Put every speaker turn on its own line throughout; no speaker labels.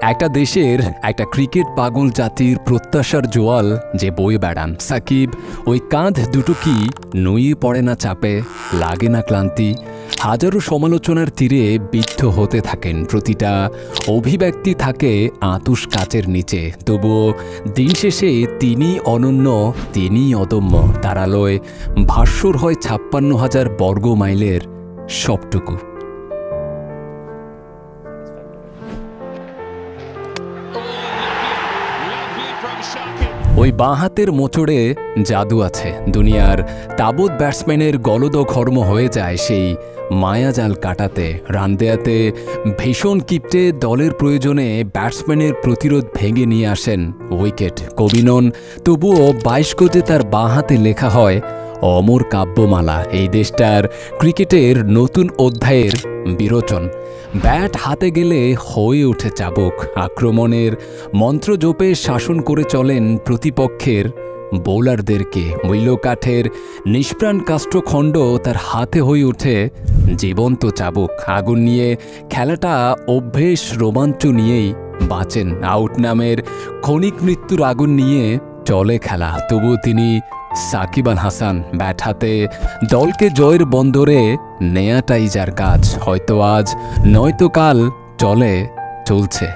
একটা দেশের একটা ক্রিকেট পাগল জাতির প্রত্যাশার জোয়াল যে বয়ে বেড়ান সাকিব, ওই কাঁধ দুটো কি নুয়ে পড়ে না চাপে, লাগে না ক্লান্তি। হাজারো সমালোচনার তীরে বিদ্ধ হতে থাকেন, প্রতিটা অভিব্যক্তি থাকে আঁতুষ কাচের নিচে। তবুও দিন শেষে তিনি অনন্য, তিনি অদম্য। তার আলোয় ভাস্বর হয় ৫৬,০০০ বর্গ মাইলের সবটুকু। ওই বাঁ হাতের মোচড়ে জাদু আছে। দুনিয়ার তাবৎ ব্যাটসম্যানের গলদঘর্ম হয়ে যায় সেই মায়াজাল কাটাতে, রান দেয়াতে ভীষণ কিপ্টে দলের প্রয়োজনে ব্যাটসম্যানের প্রতিরোধ ভেঙে নিয়ে আসেন উইকেট। কবি নন, তবুও ২২ গজে তার বাঁ হাতে লেখা হয় অমর কাব্যমালা, এই দেশটার ক্রিকেটের নতুন অধ্যায়ের বিরোচন। ব্যাট হাতে গেলে হয়ে ওঠে চাবুক, আক্রমণের মন্ত্র জপে শাসন করে চলেন প্রতিপক্ষের বোলারদেরকে। মূল্যকাঠের নিষ্প্রাণ কাষ্ঠখণ্ড তার হাতে হয়ে ওঠে জীবন্ত চাবুক। আগুন নিয়ে খেলাটা অভ্যেস, রোমাঞ্চ নিয়েই বাঁচেন। আউট নামের ক্ষণিক মৃত্যুর আগুন নিয়ে চলে খেলা। তবু তিনি সাকিব আল হাসান, ব্যাট হাতে দলকে জয়ের বন্দরে নেয়াটাই যার কাজ। হয়তো আজ নয়তো কাল চলছে।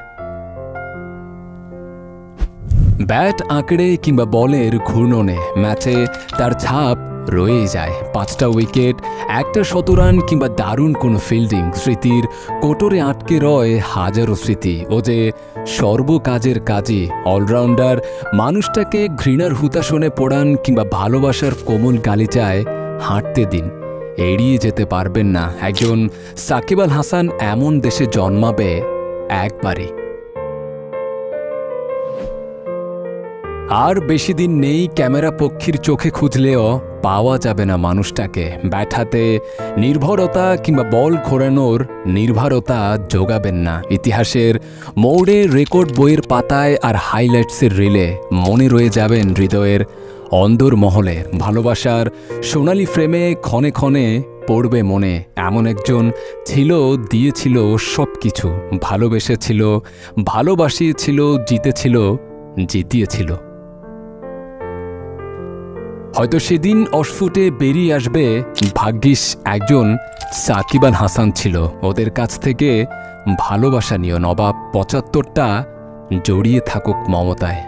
ব্যাট আঁকড়ে কিংবা বলের ঘূর্ণনে ম্যাচে তার ছাপ রয়েই যায়। ৫টা উইকেট, একটা শতরান কিংবা দারুণ কোনো ফিল্ডিং, স্মৃতির কোটরে আটকে রয় হাজারো স্মৃতি। ও যে সর্বকাজের কাজী, অলরাউন্ডার। মানুষটাকে ঘৃণার হুতাশনে পোড়ান কিংবা ভালোবাসার কোমল গালিচায় হাঁটতে দিন, এড়িয়ে যেতে পারবেন না একজন সাকিব আল হাসান এমন দেশে জন্মাবে একবারই। আর বেশি দিন নেই, ক্যামেরা পক্ষীর চোখে খুঁজলেও পাওয়া যাবে না মানুষটাকে। ব্যাট হাতে নির্ভরতা কিংবা বল ঘোরানোর নির্ভরতা যোগাবেন না। ইতিহাসের মোড়ে, রেকর্ড বইয়ের পাতায় আর হাইলাইটসের রিলে মনে রয়ে যাবেন হৃদয়ের অন্দর মহলে। ভালোবাসার সোনালি ফ্রেমে ক্ষণে ক্ষণে পড়বে মনে, এমন একজন ছিল, দিয়েছিল সব কিছু, ভালোবেসেছিল, ভালোবাসিয়েছিল, জিতেছিল, জিতিয়েছিল। হয়তো সেদিন অস্ফুটে বেরিয়ে আসবে, ভাগ্যিস একজন সাকিব আল হাসান ছিল। ওদের কাছ থেকে ভালোবাসা নিও, নবাব ৭৫টা জড়িয়ে থাকুক মমতায়।